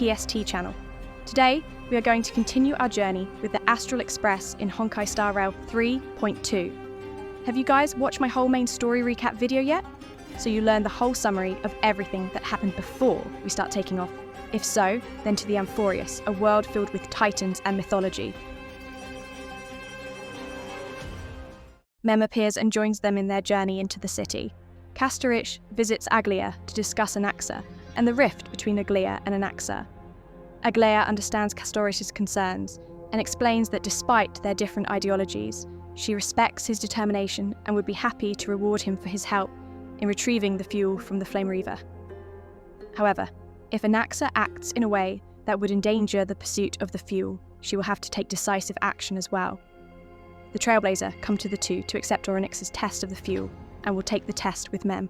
PST channel. Today, we are going to continue our journey with the Astral Express in Honkai Star Rail 3.2. Have you guys watched my whole main story recap video yet? So you learn the whole summary of everything that happened before we start taking off. If so, then to the Amphoreus, a world filled with titans and mythology. Mem appears and joins them in their journey into the city. Castorice visits Aglaia to discuss Anaxa and the rift between Aglaia and Anaxa. Aglaia understands Castorice's concerns and explains that despite their different ideologies, she respects his determination and would be happy to reward him for his help in retrieving the fuel from the Flame Reaver. However, if Anaxa acts in a way that would endanger the pursuit of the fuel, she will have to take decisive action as well. The Trailblazer come to the two to accept Orynyx's test of the fuel and will take the test with Mem.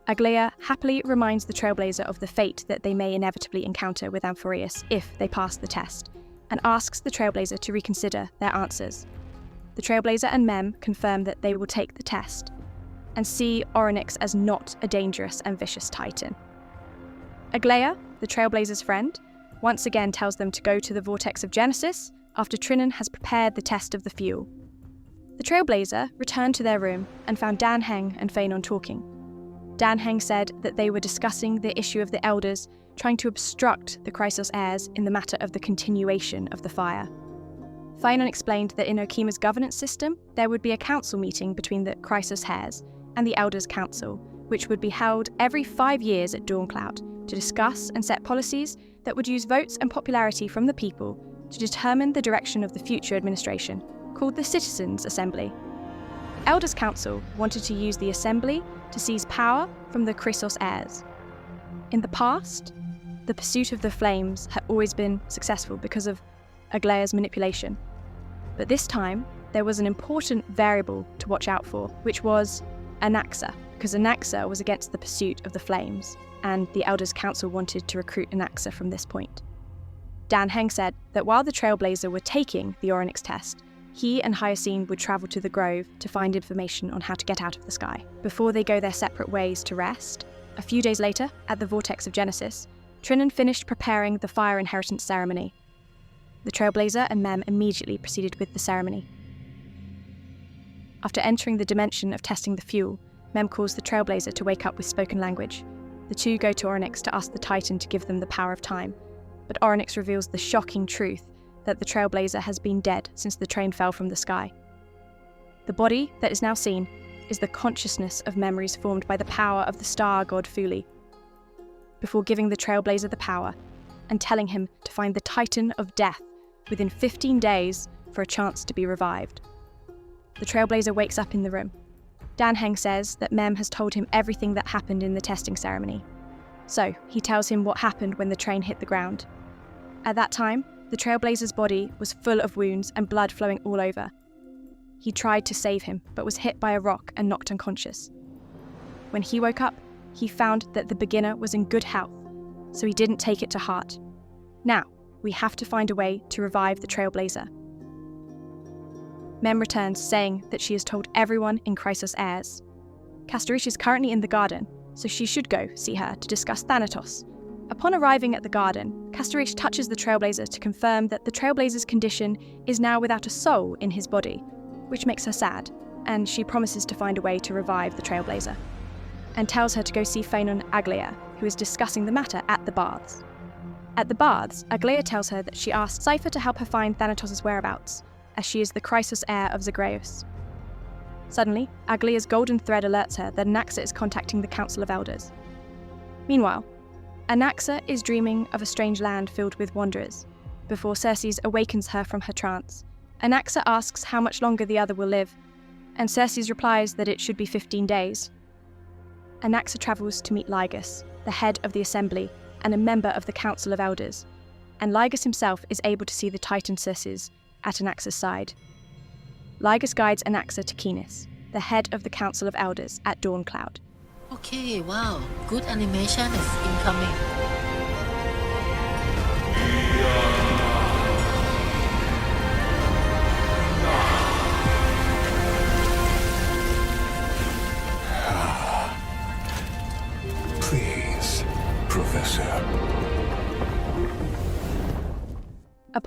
Aglaia happily reminds the Trailblazer of the fate that they may inevitably encounter with Amphoreus if they pass the test, and asks the Trailblazer to reconsider their answers. The Trailblazer and Mem confirm that they will take the test, and see Orynyx as not a dangerous and vicious titan. Aglaia, the Trailblazer's friend, once again tells them to go to the Vortex of Genesis after Trinan has prepared the test of the fuel. The Trailblazer returned to their room and found Dan Heng and Phanon talking. Dan Heng said that they were discussing the issue of the Elders trying to obstruct the Chrysos Heirs in the matter of the continuation of the fire. Phanon explained that in Okima's governance system, there would be a council meeting between the Chrysos Heirs and the Elders Council, which would be held every 5 years at Dawncloud to discuss and set policies that would use votes and popularity from the people to determine the direction of the future administration, called the Citizens' Assembly. The Elders Council wanted to use the Assembly to seize power from the Chrysos Heirs. In the past, the pursuit of the flames had always been successful because of Aglaia's manipulation. But this time, there was an important variable to watch out for, which was Anaxa, because Anaxa was against the pursuit of the flames, and the Elders Council wanted to recruit Anaxa from this point. Dan Heng said that while the Trailblazer were taking the Orynyx test, he and Hyacine would travel to the Grove to find information on how to get out of the sky, before they go their separate ways to rest. A few days later, at the Vortex of Genesis, Trinan finished preparing the Fire Inheritance ceremony. The Trailblazer and Mem immediately proceeded with the ceremony. After entering the dimension of testing the fuel, Mem calls the Trailblazer to wake up with spoken language. The two go to Orynyx to ask the Titan to give them the power of time, but Orynyx reveals the shocking truth that the Trailblazer has been dead since the train fell from the sky. The body that is now seen is the consciousness of memories formed by the power of the star god Fuli. Before giving the Trailblazer the power and telling him to find the Titan of Death within 15 days for a chance to be revived. The Trailblazer wakes up in the room. Dan Heng says that Mem has told him everything that happened in the testing ceremony. So, he tells him what happened when the train hit the ground. At that time, the Trailblazer's body was full of wounds and blood flowing all over. He tried to save him, but was hit by a rock and knocked unconscious. When he woke up, he found that the beginner was in good health, so he didn't take it to heart. Now, we have to find a way to revive the Trailblazer. Mem returns, saying that she has told everyone in Chrysos Heirs. Castorice is currently in the garden, so she should go see her to discuss Thanatos. Upon arriving at the garden, Castorice touches the Trailblazer to confirm that the Trailblazer's condition is now without a soul in his body, which makes her sad, and she promises to find a way to revive the Trailblazer, and tells her to go see Phanon Aglaia, who is discussing the matter at the baths. At the baths, Aglaia tells her that she asked Cypher to help her find Thanatos' whereabouts, as she is the Chrysos Heir of Zagreus. Suddenly, Aglaia's golden thread alerts her that Anaxa is contacting the Council of Elders. Meanwhile, Anaxa is dreaming of a strange land filled with wanderers, before Circes awakens her from her trance. Anaxa asks how much longer the other will live, and Circes replies that it should be 15 days. Anaxa travels to meet Ligus, the head of the Assembly and a member of the Council of Elders, and Ligus himself is able to see the Titan Circes at Anaxa's side. Ligus guides Anaxa to Kenis, the head of the Council of Elders at Dawncloud. Okay, wow, good animation is incoming. Please, Professor.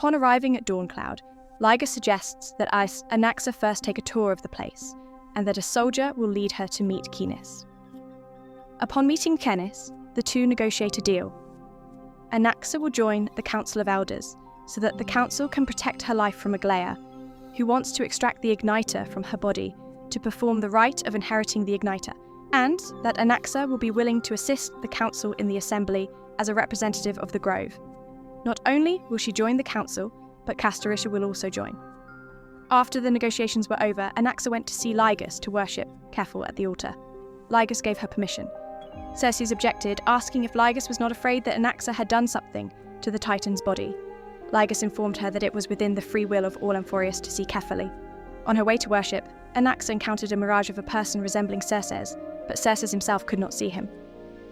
Upon arriving at Dawncloud, Liger suggests that Anaxa first take a tour of the place, and that a soldier will lead her to meet Canis. Upon meeting Canis, the two negotiate a deal. Anaxa will join the Council of Elders, so that the Council can protect her life from Aglaia, who wants to extract the Igniter from her body to perform the rite of inheriting the Igniter, and that Anaxa will be willing to assist the Council in the Assembly as a representative of the Grove. Not only will she join the Council, but Castorice will also join. After the negotiations were over, Anaxa went to see Ligus to worship Kefil at the altar. Ligus gave her permission. Circes objected, asking if Ligus was not afraid that Anaxa had done something to the Titan's body. Ligus informed her that it was within the free will of all Amphoreus to see Kefili. On her way to worship, Anaxa encountered a mirage of a person resembling Circes, but Circes himself could not see him.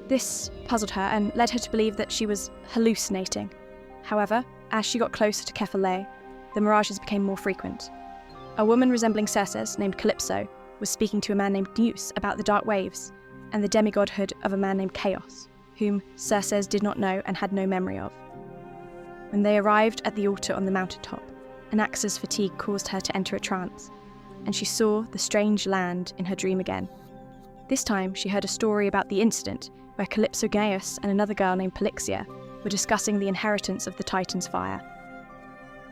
This puzzled her and led her to believe that she was hallucinating. However, as she got closer to Kefil, the mirages became more frequent. A woman resembling Circes, named Calypso, was speaking to a man named Neus about the dark waves and the demigodhood of a man named Chaos, whom Circes did not know and had no memory of. When they arrived at the altar on the mountaintop, Anaxa's fatigue caused her to enter a trance, and she saw the strange land in her dream again. This time, she heard a story about the incident where Calypso Gaius and another girl named Pelixia were discussing the inheritance of the Titan's fire.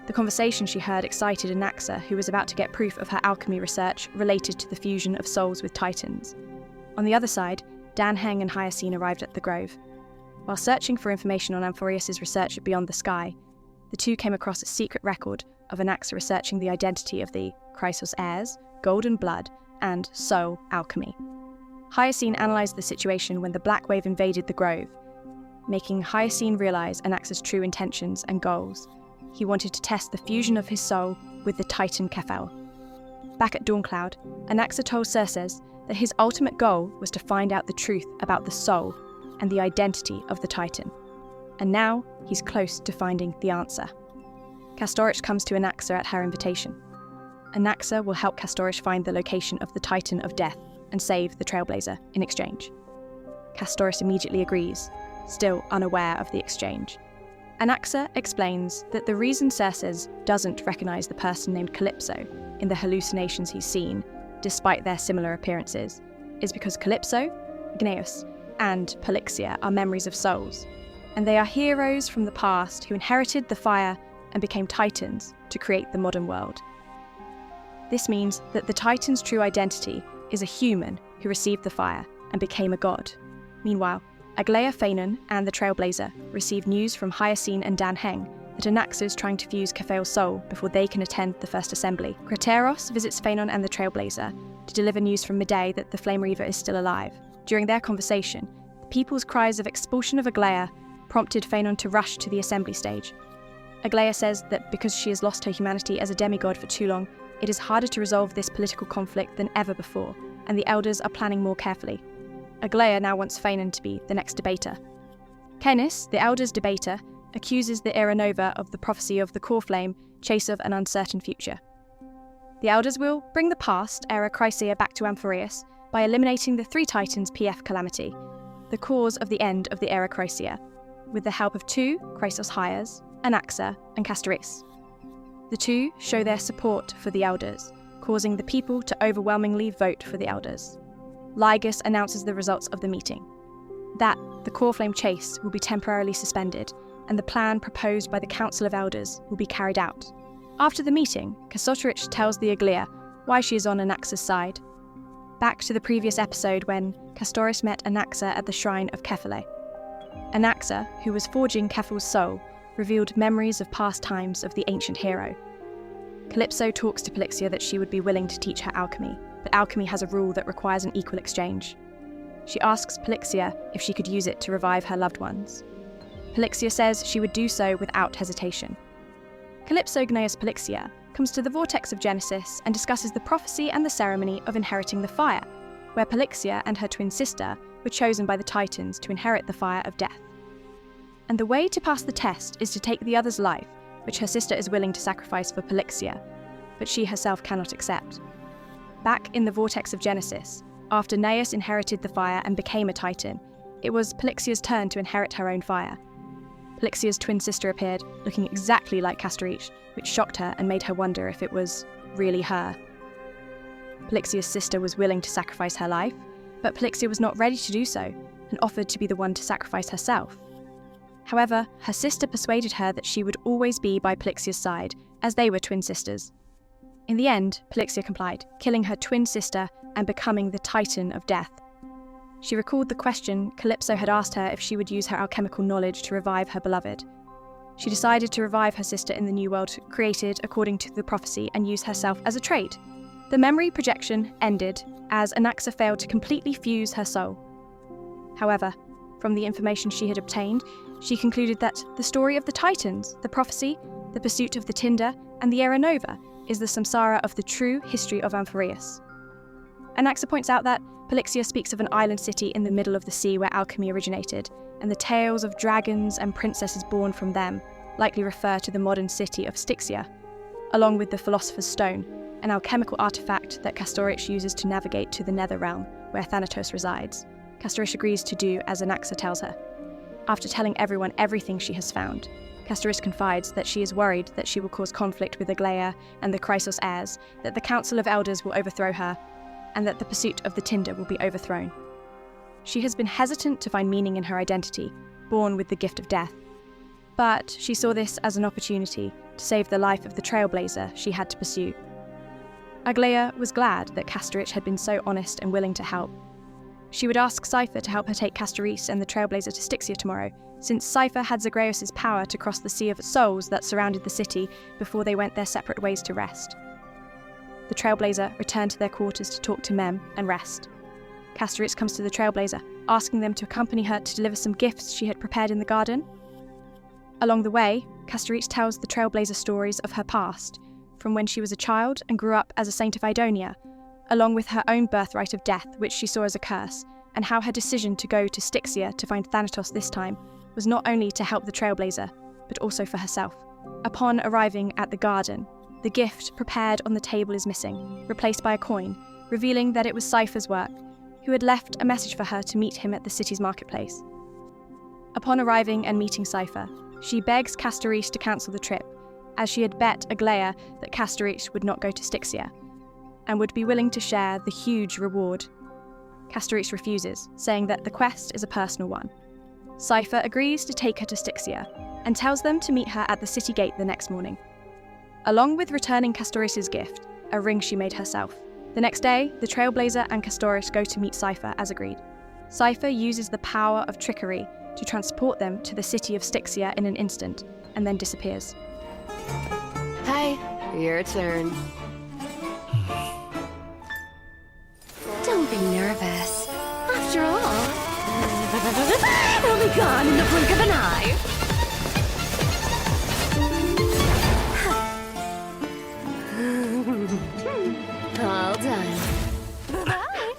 The conversation she heard excited Anaxa, who was about to get proof of her alchemy research related to the fusion of souls with Titans. On the other side, Dan Heng and Hyacine arrived at the Grove. While searching for information on Amphoreus' research beyond the sky, the two came across a secret record of Anaxa researching the identity of the Chrysos Heirs, Golden Blood, and Soul alchemy. Hyacine analysed the situation when the Black Wave invaded the Grove, making Hyacine realise Anaxa's true intentions and goals. He wanted to test the fusion of his soul with the Titan Kefil. Back at Dawncloud, Anaxa told Circes that his ultimate goal was to find out the truth about the soul and the identity of the Titan. And now he's close to finding the answer. Castorice comes to Anaxa at her invitation. Anaxa will help Castorice find the location of the Titan of Death and save the Trailblazer in exchange. Castorice immediately agrees, still unaware of the exchange. Anaxa explains that the reason Circes doesn't recognise the person named Calypso in the hallucinations he's seen, despite their similar appearances, is because Calypso, Igneus, and Pelixia are memories of souls, and they are heroes from the past who inherited the fire and became Titans to create the modern world. This means that the Titan's true identity is a human who received the fire and became a god. Meanwhile, Aglaia Fanon and the Trailblazer receive news from Hyacine and Dan Heng that Anaxa is trying to fuse Kefil's soul before they can attend the first assembly. Crateros visits Fanon and the Trailblazer to deliver news from Medea that the Flame Reaver is still alive. During their conversation, the people's cries of expulsion of Aglaia prompted Fanon to rush to the assembly stage. Aglaia says that because she has lost her humanity as a demigod for too long, it is harder to resolve this political conflict than ever before, and the elders are planning more carefully. Aglaia now wants Fanon to be the next debater. Canis, the elders' debater, accuses the Era Nova of the prophecy of the core flame, chase of an uncertain future. The elders will bring the past Era Chrysia back to Amphoreus by eliminating the three Titans' PF calamity, the cause of the end of the Era Chrysia, with the help of two Chrysos Heirs, Anaxa and Castorice. The two show their support for the elders, causing the people to overwhelmingly vote for the elders. Ligus announces the results of the meeting. That the core flame chase will be temporarily suspended, and the plan proposed by the Council of Elders will be carried out. After the meeting, Castorice tells the Aglaia why she is on Anaxa's side. Back to the previous episode when Castorice met Anaxa at the shrine of Kefile. Anaxa, who was forging Kefil's soul, revealed memories of past times of the ancient hero. Calypso talks to Pelixia that she would be willing to teach her alchemy, but alchemy has a rule that requires an equal exchange. She asks Pelixia if she could use it to revive her loved ones. Pelixia says she would do so without hesitation. Calypso Gnaeus Pelixia comes to the Vortex of Genesis and discusses the prophecy and the ceremony of inheriting the fire, where Pelixia and her twin sister were chosen by the Titans to inherit the fire of death. And the way to pass the test is to take the other's life, which her sister is willing to sacrifice for Pelixia, but she herself cannot accept. Back in the Vortex of Genesis, after Gnaeus inherited the fire and became a Titan, it was Pelixia's turn to inherit her own fire. Pelixia's twin sister appeared, looking exactly like Castorice, which shocked her and made her wonder if it was really her. Pelixia's sister was willing to sacrifice her life, but Pelixia was not ready to do so and offered to be the one to sacrifice herself. However, her sister persuaded her that she would always be by Pelixia's side, as they were twin sisters. In the end, Pelixia complied, killing her twin sister and becoming the Titan of Death. She recalled the question Calypso had asked her if she would use her alchemical knowledge to revive her beloved. She decided to revive her sister in the new world created according to the prophecy and use herself as a trade. The memory projection ended as Anaxa failed to completely fuse her soul. However, from the information she had obtained, she concluded that the story of the Titans, the prophecy, the pursuit of the Tinder, and the Era Nova is the samsara of the true history of Amphoreus. Anaxa points out that Pelixia speaks of an island city in the middle of the sea where alchemy originated, and the tales of dragons and princesses born from them likely refer to the modern city of Styxia, along with the Philosopher's Stone, an alchemical artifact that Castorice uses to navigate to the Nether Realm, where Thanatos resides. Castorice agrees to do as Anaxa tells her. After telling everyone everything she has found, Castorice confides that she is worried that she will cause conflict with Aglaia and the Chrysos Heirs, that the Council of Elders will overthrow her, and that the pursuit of the Tinder will be overthrown. She has been hesitant to find meaning in her identity, born with the gift of death. But she saw this as an opportunity to save the life of the Trailblazer she had to pursue. Aglaia was glad that Castorice had been so honest and willing to help. She would ask Cypher to help her take Castorice and the Trailblazer to Styxia tomorrow, since Cypher had Zagreus' power to cross the sea of souls that surrounded the city before they went their separate ways to rest. The Trailblazer returned to their quarters to talk to Mem and rest. Castorice comes to the Trailblazer, asking them to accompany her to deliver some gifts she had prepared in the garden. Along the way, Castorice tells the Trailblazer stories of her past, from when she was a child and grew up as a saint of Idonia, along with her own birthright of death, which she saw as a curse, and how her decision to go to Styxia to find Thanatos this time was not only to help the Trailblazer, but also for herself. Upon arriving at the garden, the gift prepared on the table is missing, replaced by a coin, revealing that it was Cypher's work, who had left a message for her to meet him at the city's marketplace. Upon arriving and meeting Cypher, she begs Castorice to cancel the trip, as she had bet Aglaia that Castorice would not go to Styxia, and would be willing to share the huge reward. Castorice refuses, saying that the quest is a personal one. Cypher agrees to take her to Styxia, and tells them to meet her at the city gate the next morning. Along with returning Castorice's gift, a ring she made herself. The next day, the Trailblazer and Castorice go to meet Cypher as agreed. Cypher uses the power of trickery to transport them to the city of Styxia in an instant, and then disappears. Hi, your turn. Don't be nervous. After all, he'll be gone in the blink of an eye. All done. Bye.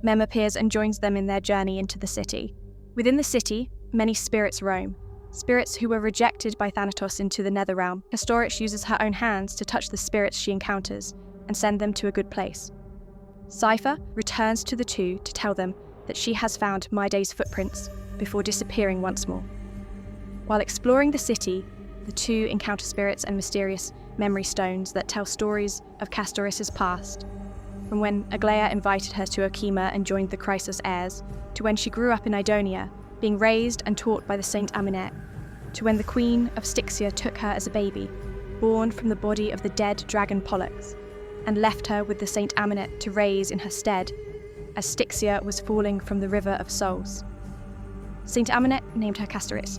Mem appears and joins them in their journey into the city. Within the city, many spirits roam. Spirits who were rejected by Thanatos into the Nether Realm. Castorice uses her own hands to touch the spirits she encounters and send them to a good place. Cypher returns to the two to tell them that she has found Maide's footprints before disappearing once more. While exploring the city, the two encounter spirits and mysterious memory stones that tell stories of Castorice's past, from when Aglaia invited her to Okima and joined the Chrysos Heirs, to when she grew up in Idonia, being raised and taught by the Saint Aminet, to when the Queen of Styxia took her as a baby, born from the body of the dead dragon Pollux, and left her with the Saint Aminet to raise in her stead, as Styxia was falling from the River of Souls. Saint Aminet named her Castorice,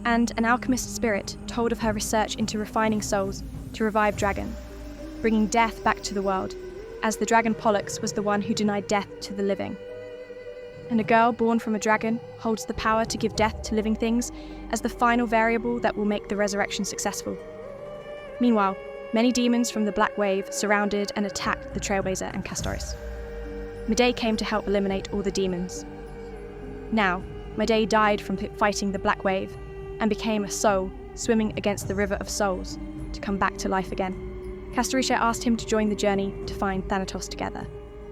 and an alchemist spirit told of her research into refining souls to revive dragon, bringing death back to the world, as the dragon Pollux was the one who denied death to the living. And a girl born from a dragon holds the power to give death to living things as the final variable that will make the resurrection successful. Meanwhile, many demons from the Black Wave surrounded and attacked the Trailblazer and Castorice. Medei came to help eliminate all the demons. Now, Medei died from fighting the Black Wave and became a soul swimming against the River of Souls to come back to life again. Castorice asked him to join the journey to find Thanatos together.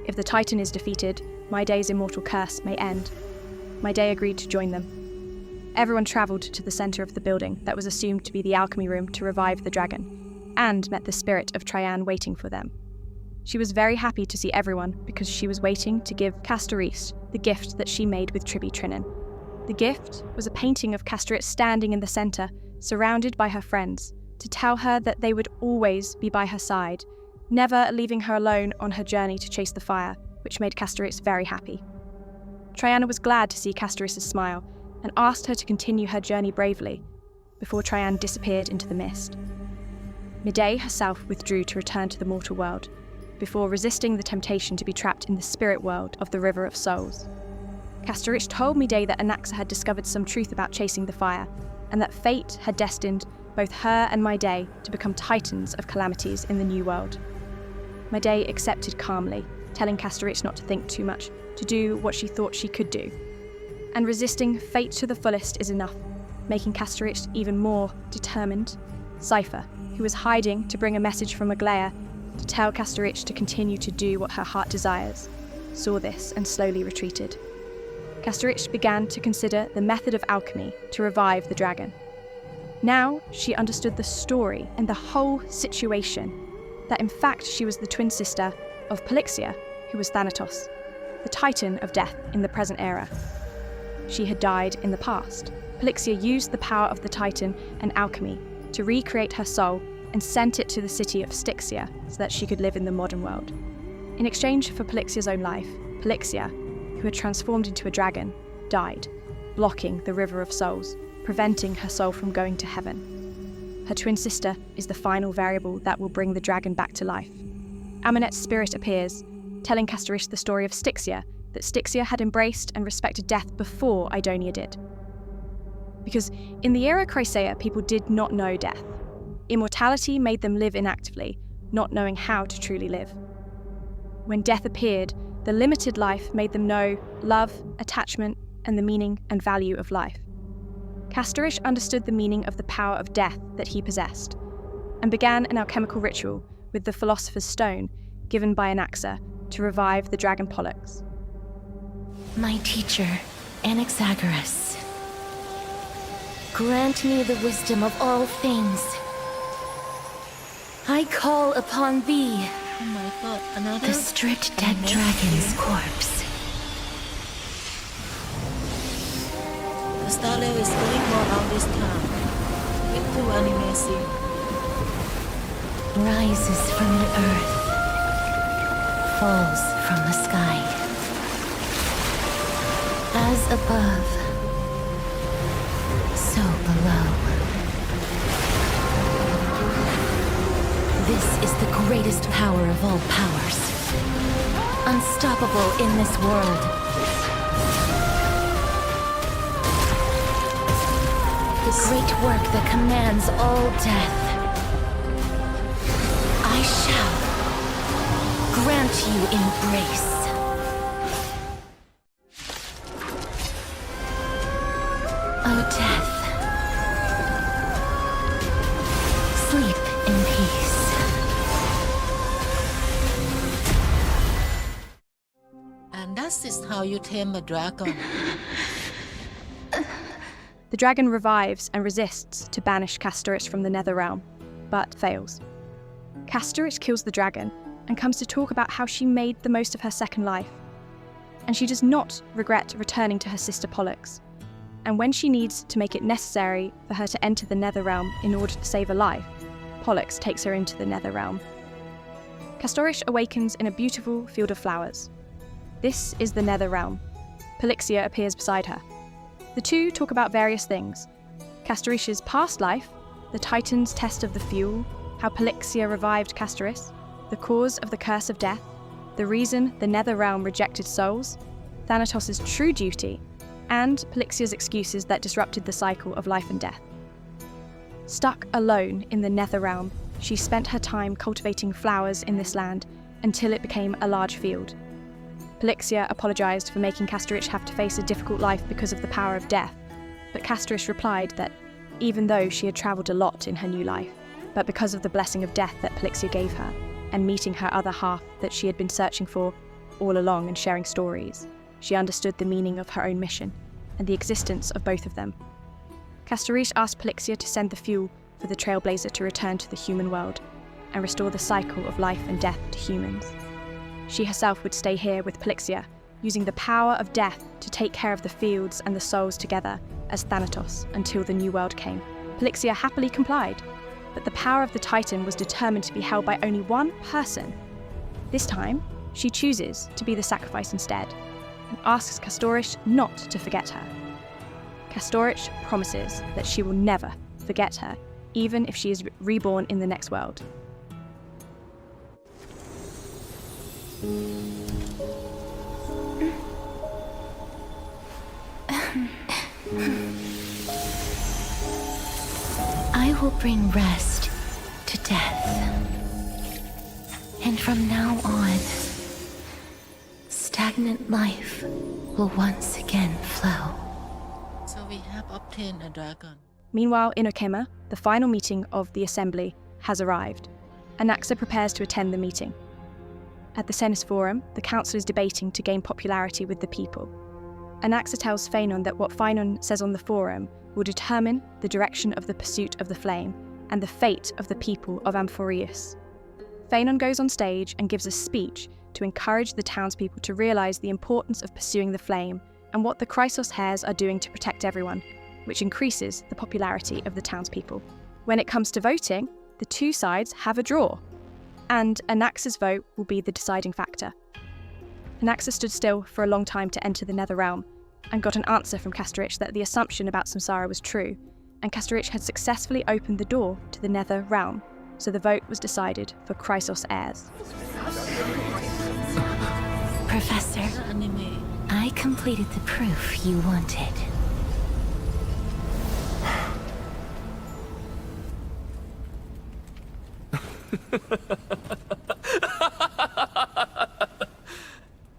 If the Titan is defeated, My Day's immortal curse may end. My Day agreed to join them. Everyone travelled to the centre of the building that was assumed to be the alchemy room to revive the dragon, and met the spirit of Trian waiting for them. She was very happy to see everyone because she was waiting to give Castorice the gift that she made with Triby Trinan. The gift was a painting of Castorice standing in the centre, surrounded by her friends, to tell her that they would always be by her side, never leaving her alone on her journey to chase the fire, which made Castorice very happy. Triana was glad to see Castorice's smile and asked her to continue her journey bravely, before Trian disappeared into the mist. Midday herself withdrew to return to the mortal world, before resisting the temptation to be trapped in the spirit world of the River of Souls. Castorice told Midday that Anaxa had discovered some truth about chasing the fire, and that fate had destined both her and Midday to become titans of calamities in the new world. Midday accepted calmly, telling Castorice not to think too much, to do what she thought she could do. And resisting fate to the fullest is enough, making Castorice even more determined. Cypher, who was hiding to bring a message from Aglaia to tell Castorice to continue to do what her heart desires, saw this and slowly retreated. Castorice began to consider the method of alchemy to revive the dragon. Now she understood the story and the whole situation, that in fact she was the twin sister of Pelixia, who was Thanatos, the titan of death in the present era. She had died in the past. Pelixia used the power of the titan and alchemy to recreate her soul and sent it to the city of Styxia so that she could live in the modern world. In exchange for Pelixia's own life, Pelixia, who had transformed into a dragon, died, blocking the River of Souls, preventing her soul from going to heaven. Her twin sister is the final variable that will bring the dragon back to life. Amonet's spirit appears, telling Castorice the story of Styxia, that Styxia had embraced and respected death before Idonia did. Because in the era Chrysaea, people did not know death. Immortality made them live inactively, not knowing how to truly live. When death appeared, the limited life made them know love, attachment, and the meaning and value of life. Castorice understood the meaning of the power of death that he possessed, and began an alchemical ritual with the Philosopher's Stone given by Anaxa to revive the dragon Pollux. My teacher, Anaxagoras, grant me the wisdom of all things. I call upon thee, Oh my god, another? the stripped dead dragon's corpse. The star level is going more out this time. With 2 anime scene. Rises from the earth, falls from the sky. As above, so below. This is the greatest power of all powers. Unstoppable in this world. The great work that commands all death. I shall grant you embrace. O death, sleep in peace. And that is how you tame a dragon. The dragon revives and resists to banish Castorice from the Nether Realm, but fails. Castorice kills the dragon and comes to talk about how she made the most of her second life. And she does not regret returning to her sister Pollux. And when she needs to make it necessary for her to enter the Nether Realm in order to save a life, Pollux takes her into the Nether Realm. Castorice awakens in a beautiful field of flowers. This is the Nether Realm. Pelixia appears beside her. The two talk about various things: Castorice's past life, the Titan's test of the fuel, how Pelixia revived Castorice, the cause of the curse of death, the reason the Nether Realm rejected souls, Thanatos' true duty, and Pelixia's excuses that disrupted the cycle of life and death. Stuck alone in the Nether Realm, she spent her time cultivating flowers in this land until it became a large field. Pelixia apologised for making Castorice have to face a difficult life because of the power of death, but Castorice replied that even though she had travelled a lot in her new life, but because of the blessing of death that Pelixia gave her, and meeting her other half that she had been searching for, all along and sharing stories, she understood the meaning of her own mission and the existence of both of them. Castorice asked Pelixia to send the fuel for the Trailblazer to return to the human world and restore the cycle of life and death to humans. She herself would stay here with Pelixia, using the power of death to take care of the fields and the souls together as Thanatos until the new world came. Pelixia happily complied, but the power of the Titan was determined to be held by only one person. This time, she chooses to be the sacrifice instead, and asks Castorice not to forget her. Castorice promises that she will never forget her, even if she is reborn in the next world. I will bring rest to death. And from now on, stagnant life will once again flow. So we have obtained a dragon. Meanwhile, in Okema, the final meeting of the Assembly has arrived. Anaxa prepares to attend the meeting. At the Senis Forum, the council is debating to gain popularity with the people. Anaxa tells Phaenon that what Phaenon says on the forum will determine the direction of the pursuit of the flame and the fate of the people of Amphoreus. Phaenon goes on stage and gives a speech to encourage the townspeople to realise the importance of pursuing the flame and what the Chrysos Heirs are doing to protect everyone, which increases the popularity of the townspeople. When it comes to voting, the two sides have a draw, and Anaxa's vote will be the deciding factor. Anaxa stood still for a long time to enter the Nether Realm, and got an answer from Castorice that the assumption about Samsara was true, and Castorice had successfully opened the door to the Nether Realm, so the vote was decided for Chrysos Heirs. Professor, Anime. I completed the proof you wanted.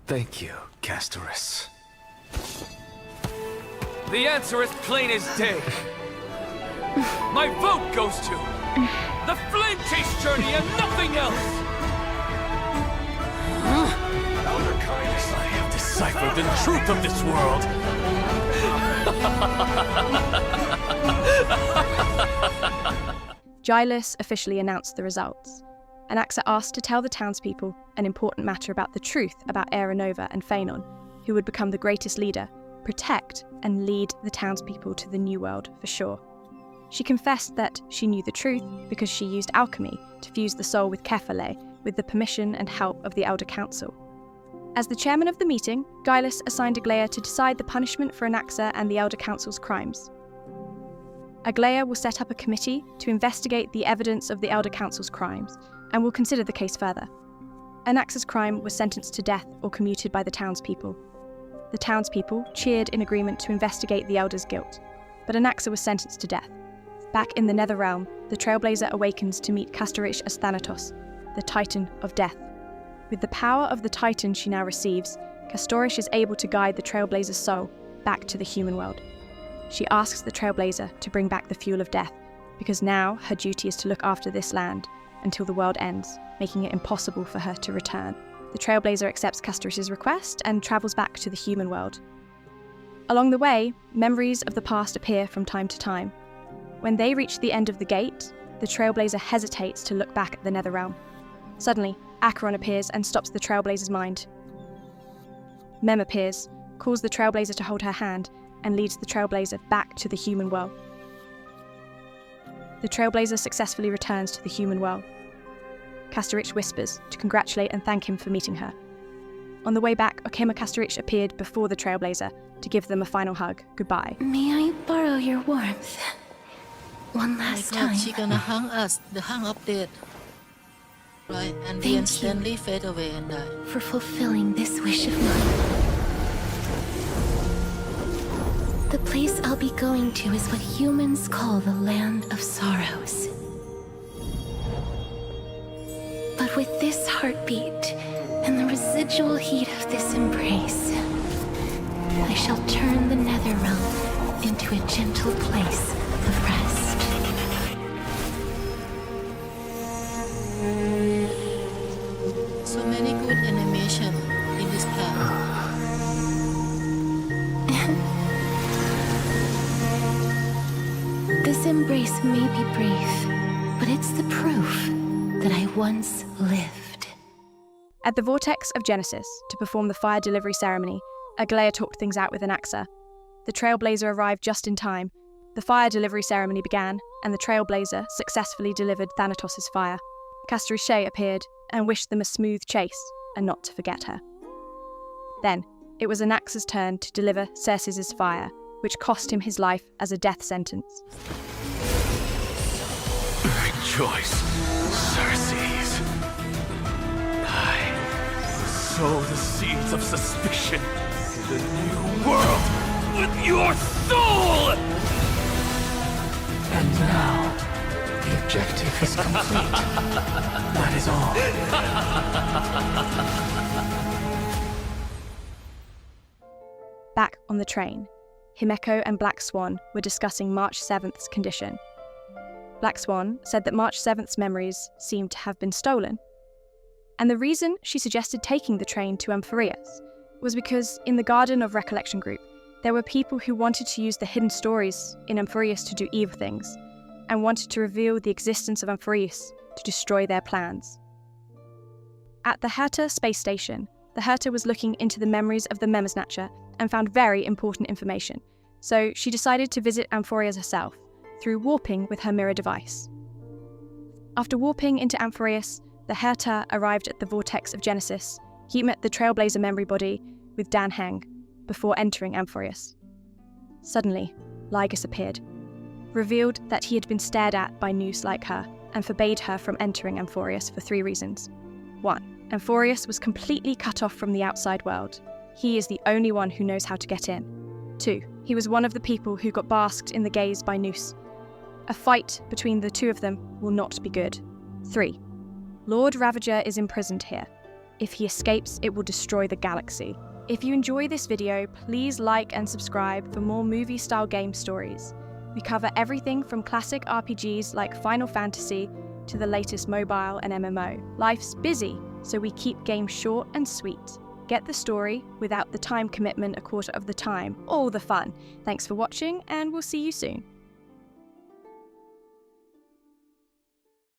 Thank you, Castorice. The answer is plain as day. My vote goes to the Flame Chase Journey and nothing else! Elder Kindness, I have deciphered the truth of this world. Gilus officially announced the results. Anaxa asked to tell the townspeople an important matter about the truth about Aeronova and Phaenon, who would become the greatest leader, protect and lead the townspeople to the new world for sure. She confessed that she knew the truth because she used alchemy to fuse the soul with Kephale with the permission and help of the Elder Council. As the chairman of the meeting, Gilus assigned Aglaia to decide the punishment for Anaxa and the Elder Council's crimes. Aglaia will set up a committee to investigate the evidence of the Elder Council's crimes and will consider the case further. Anaxa's crime was sentenced to death or commuted by the townspeople. The townspeople cheered in agreement to investigate the Elder's guilt, but Anaxa was sentenced to death. Back in the Nether Realm, the Trailblazer awakens to meet Castorice as Thanatos, the Titan of Death. With the power of the Titan she now receives, Castorice is able to guide the Trailblazer's soul back to the human world. She asks the Trailblazer to bring back the fuel of death, because now her duty is to look after this land until the world ends, making it impossible for her to return. The Trailblazer accepts Castorice's request and travels back to the human world. Along the way, memories of the past appear from time to time. When they reach the end of the gate, the Trailblazer hesitates to look back at the Netherrealm. Suddenly, Acheron appears and stops the Trailblazer's mind. Mem appears, calls the Trailblazer to hold her hand, and leads the Trailblazer back to the human world. The Trailblazer successfully returns to the human world. Castorice whispers to congratulate and thank him for meeting her. On the way back, Okema Castorice appeared before the Trailblazer to give them a final hug goodbye. May I borrow your warmth? One last My God, time. she gonna hang us, the hang up dead. Right, and Thank we you. instantly fade away and die. For fulfilling this wish of mine. The place I'll be going to is what humans call the Land of Sorrows. But with this heartbeat and the residual heat of this embrace, I shall turn the Netherrealm into a gentle place of rest. So many good animation in embrace may be brief, but it's the proof that I once lived. At the Vortex of Genesis, to perform the fire delivery ceremony, Aglaia talked things out with Anaxa. The Trailblazer arrived just in time. The fire delivery ceremony began, and the Trailblazer successfully delivered Thanatos' fire. Castorice appeared and wished them a smooth chase, and not to forget her. Then, it was Anaxa's turn to deliver Circe's fire, which cost him his life as a death sentence. Rejoice, Circes. I sow the seeds of suspicion in the new world with your soul! And now, the objective is complete. That is all. Back on the train, Himeko and Black Swan were discussing March 7th's condition. Black Swan said that March 7th's memories seemed to have been stolen. And the reason she suggested taking the train to Amphoreus was because in the Garden of Recollection group, there were people who wanted to use the hidden stories in Amphoreus to do evil things, and wanted to reveal the existence of Amphoreus to destroy their plans. At the Herta space station, the Herta was looking into the memories of the Memersnatcher and found very important information, so she decided to visit Amphoreus herself through warping with her mirror device. After warping into Amphoreus, the Herta arrived at the Vortex of Genesis. He met the Trailblazer memory body with Dan Heng before entering Amphoreus. Suddenly, Lygus appeared, revealed that he had been stared at by Noose like her, and forbade her from entering Amphoreus for 3 reasons. 1. Amphoreus was completely cut off from the outside world. He is the only one who knows how to get in. 2. He was one of the people who got basked in the gaze by Noose. A fight between the two of them will not be good. 3. Lord Ravager is imprisoned here. If he escapes, it will destroy the galaxy. If you enjoy this video, please like and subscribe for more movie-style game stories. We cover everything from classic RPGs like Final Fantasy to the latest mobile and MMO. Life's busy, so we keep games short and sweet. Get the story without the time commitment a quarter of the time. All the fun. Thanks for watching, and we'll see you soon.